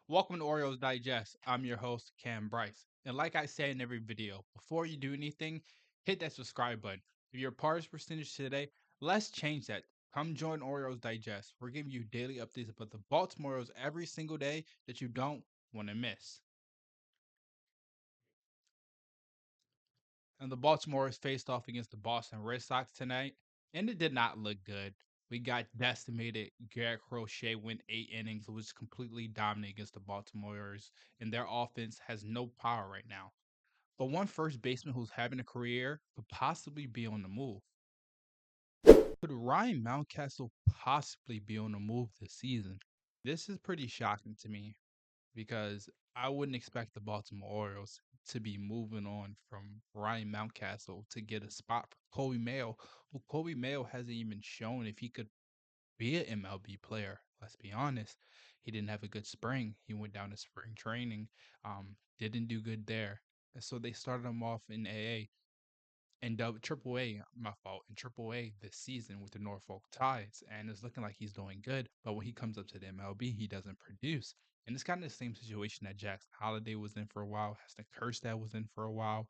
Welcome to Orioles Digest. I'm your host, Kam Brice. And like I say in every video, before you do anything, hit that subscribe button. If you're a part percentage today, let's change that. Come join Orioles Digest. We're giving you daily updates about the Baltimore Orioles every single day that you don't want to miss. And the Baltimore Orioles faced off against the Boston Red Sox tonight, and it did not look good. We got decimated. Garrett Crochet went 8 innings, was completely dominant against the Baltimore Orioles, and their offense has no power right now. But one first baseman who's having a career could possibly be on the move. Could Ryan Mountcastle possibly be on the move this season? This is pretty shocking to me because I wouldn't expect the Baltimore Orioles to be moving on from Ryan Mountcastle to get a spot for Kobe Mayo, who Kobe Mayo hasn't even shown if he could be an MLB player. Let's be honest. He didn't have a good spring. He went down to spring training, didn't do good there. And so they started him off in AA and Triple A, my fault, in Triple A this season with the Norfolk Tides, and it's looking like he's doing good. But when he comes up to the MLB, he doesn't produce. And it's kind of the same situation that Jackson Holliday was in for a while, Heston Kjerstad was in for a while.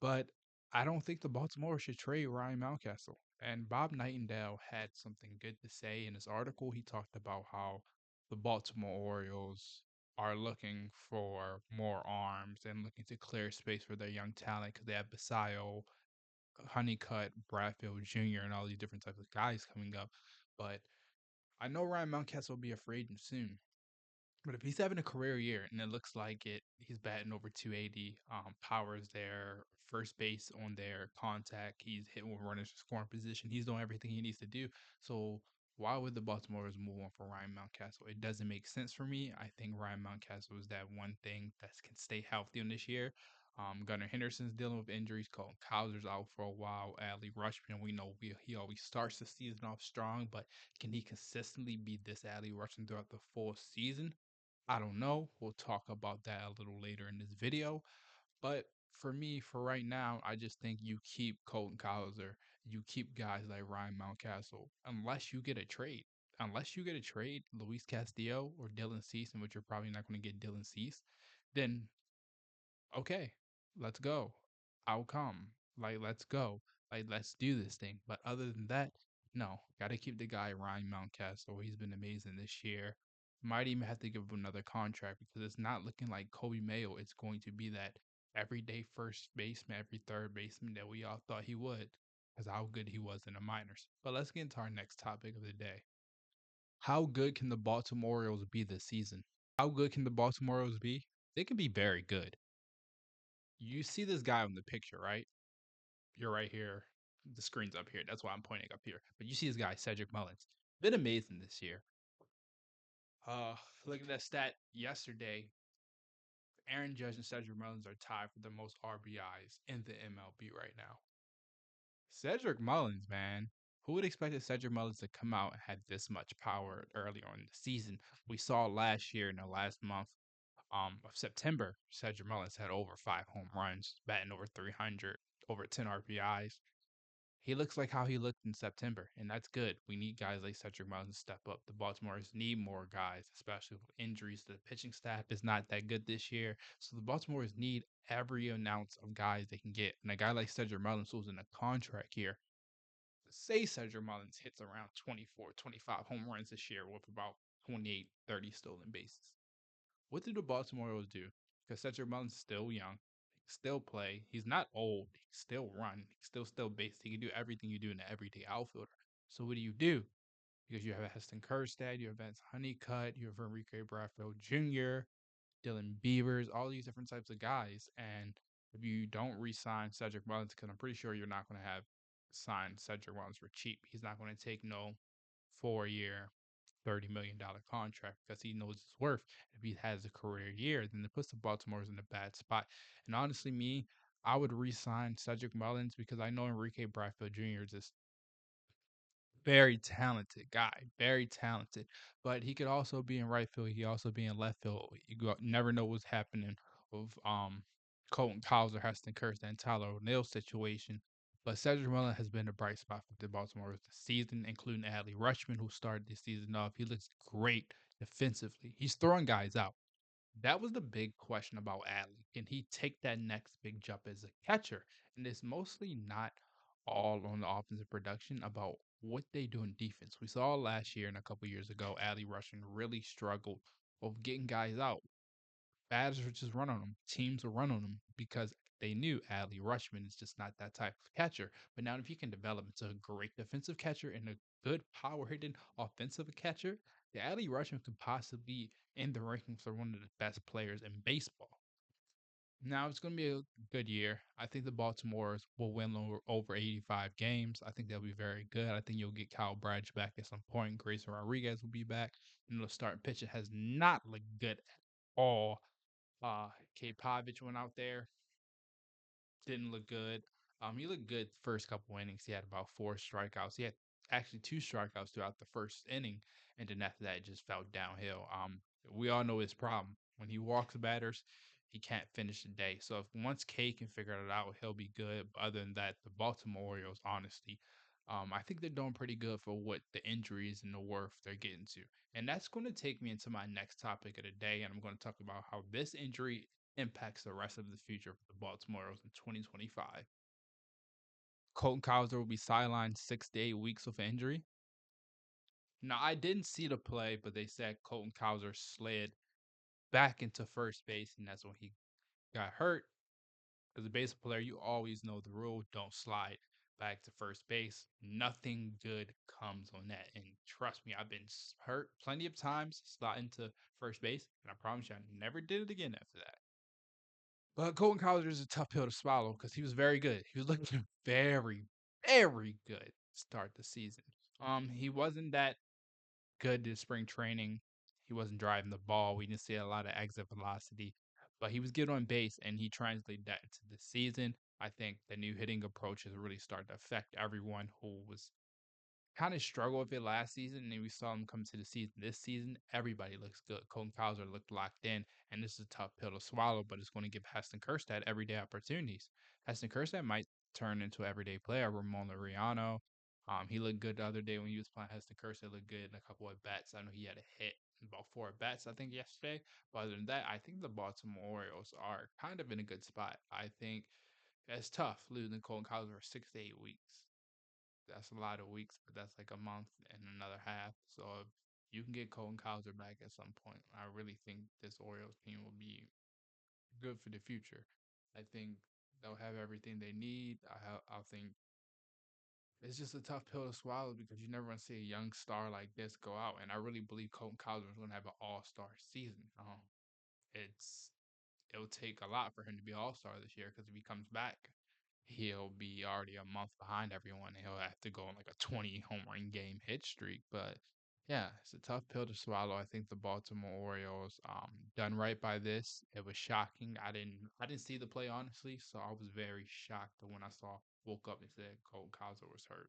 But I don't think the Baltimore should trade Ryan Mountcastle. And Bob Nightingale had something good to say in his article. He talked about how the Baltimore Orioles are looking for more arms and looking to clear space for their young talent because they have Basayo, Honeycutt, Bradfield Jr., and all these different types of guys coming up. But I know Ryan Mountcastle will be a free agent soon. But if he's having a career year and it looks like it, he's batting over 280. Power is there, first base on there, contact. He's hitting with runners in scoring position. He's doing everything he needs to do. So why would the Baltimore's move on for Ryan Mountcastle? It doesn't make sense for me. I think Ryan Mountcastle is that one thing that can stay healthy on this year. Gunnar Henderson's dealing with injuries. Colton Cowser's out for a while. Adley Rutschman, we know he always starts the season off strong, but can he consistently be this Adley Rutschman throughout the full season? I don't know. We'll talk about that a little later in this video. But for me, for right now, I just think you keep Colton Cowser, you keep guys like Ryan Mountcastle, unless you get a trade. Unless you get a trade, Luis Castillo or Dylan Cease, in which you're probably not going to get Dylan Cease, then okay, let's go. I'll come. Like, let's go. Like, let's do this thing. But other than that, no. Got to keep the guy Ryan Mountcastle. He's been amazing this year. Might even have to give him another contract because it's not looking like Kobe Mayo is going to be that everyday first baseman, every third baseman that we all thought he would because how good he was in the minors. But let's get into our next topic of the day. How good can the Baltimore Orioles be this season? How good can the Baltimore Orioles be? They can be very good. You see this guy on the picture, right? You're right here. The screen's up here. That's why I'm pointing up here. But you see this guy, Cedric Mullins. Been amazing this year. Look at that stat yesterday. Aaron Judge and Cedric Mullins are tied for the most RBIs in the MLB right now. Cedric Mullins, man. Who would expect Cedric Mullins to come out and have this much power early on in the season? We saw last year in the last month of September, Cedric Mullins had over 5 home runs, batting over 300, over 10 RBIs. He looks like how he looked in September, and that's good. We need guys like Cedric Mullins to step up. The Baltimore's need more guys, especially with injuries. The pitching staff is not that good this year, so the Baltimore's need every ounce of guys they can get. And a guy like Cedric Mullins, who's in a contract here, say Cedric Mullins hits around 24, 25 home runs this year with about 28, 30 stolen bases. What do the Baltimore Orioles do? Because Cedric Mullins is still young, he can still play. He's not old. He can still run. He can still base. He can do everything you do in an everyday outfielder. So what do? Because you have Heston Kjerstad, you have Vince Honeycutt, you have Enrique Bradfield Jr., Dylan Beavers, all these different types of guys. And if you don't re-sign Cedric Mullins, because I'm pretty sure you're not going to have signed Cedric Mullins for cheap. He's not going to take no 4 year, $30 million contract because he knows his worth. If he has a career year, then it puts the Baltimore's in a bad spot. And honestly, I would re-sign Cedric Mullins because I know Enrique Bradfield Jr. is this very talented guy, very talented. But he could also be in right field. He could also be in left field. Never know what's happening with Colton Cowser, Heston Kjerstad, and Tyler O'Neill situation. But Cedric Mullins has been a bright spot for the Baltimore this season, including Adley Rutschman, who started this season off. He looks great defensively. He's throwing guys out. That was the big question about Adley. Can he take that next big jump as a catcher? And it's mostly not all on the offensive production about what they do in defense. We saw last year and a couple years ago, Adley Rutschman really struggled with getting guys out. Batters would just run on him. Teams would run on him because they knew Adley Rutschman is just not that type of catcher. But now, if you can develop into a great defensive catcher and a good power hitting offensive catcher, the Adley Rutschman could possibly be in the rankings for one of the best players in baseball. Now it's going to be a good year. I think the Baltimores will win over 85 games. I think they'll be very good. I think you'll get Kam Brice back at some point. Grayson Rodriguez will be back. And the starting pitching has not looked good at all. K. Pavich went out there, didn't look good. He looked good first couple innings. He had about four strikeouts. He had actually two strikeouts throughout the first inning, and then after that, it just fell downhill. We all know his problem. When he walks batters, he can't finish the day. So if once K can figure it out, he'll be good. But other than that, the Baltimore Orioles, honestly, I think they're doing pretty good for what the injuries and the worth they're getting to. And that's going to take me into my next topic of the day. And I'm going to talk about how this injury impacts the rest of the future for the Baltimore Orioles in 2025. Colton Cowser will be sidelined 6 to 8 weeks with an injury. Now, I didn't see the play, but they said Colton Cowser slid back into first base, and that's when he got hurt. As a baseball player, you always know the rule: don't slide back to first base. Nothing good comes on that. And trust me, I've been hurt plenty of times sliding to first base, and I promise you, I never did it again after that. But Colton Cowser is a tough pill to swallow because he was very good. He was looking very, very good to start the season. He wasn't that good in spring training. He wasn't driving the ball. We didn't see a lot of exit velocity, but he was good on base, and he translated that into the season. I think the new hitting approach has really started to affect everyone who was kind of struggled with it last season, and then we saw him come to the season this season. Everybody looks good. Colton Cowser looked locked in, and this is a tough pill to swallow, but it's going to give Heston Kjerstad everyday opportunities. Heston Kjerstad might turn into an everyday player. Ramon Laureano, he looked good the other day when he was playing. Heston Kjerstad looked good in a couple of bats. I know he had a hit in about four bats, I think, yesterday. But other than that, I think the Baltimore Orioles are kind of in a good spot. I think it's tough losing Colton Cowser for 6 to 8 weeks. That's a lot of weeks, but that's like a month and another half. So if you can get Colton Cowser back at some point, I really think this Orioles team will be good for the future. I think they'll have everything they need. I think it's just a tough pill to swallow because you never want to see a young star like this go out. And I really believe Colton Cowser is going to have an all-star season. It's it'll take a lot for him to be all star this year because if he comes back, he'll be already a month behind everyone. And he'll have to go on like a 20 home run game hit streak. But yeah, it's a tough pill to swallow. I think the Baltimore Orioles done right by this. It was shocking. I didn't see the play honestly, so I was very shocked when I saw woke up and said Cole Cowser was hurt.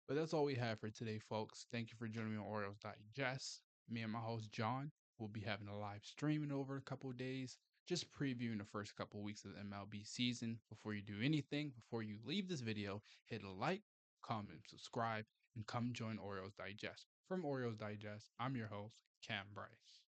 But that's all we have for today, folks. Thank you for joining me on Orioles Digest. Me and my host, John, will be having a live stream in over a couple of days, just previewing the first couple of weeks of the MLB season. Before you do anything, before you leave this video, hit a like, comment, subscribe, and come join Orioles Digest. From Orioles Digest, I'm your host, Kam Brice.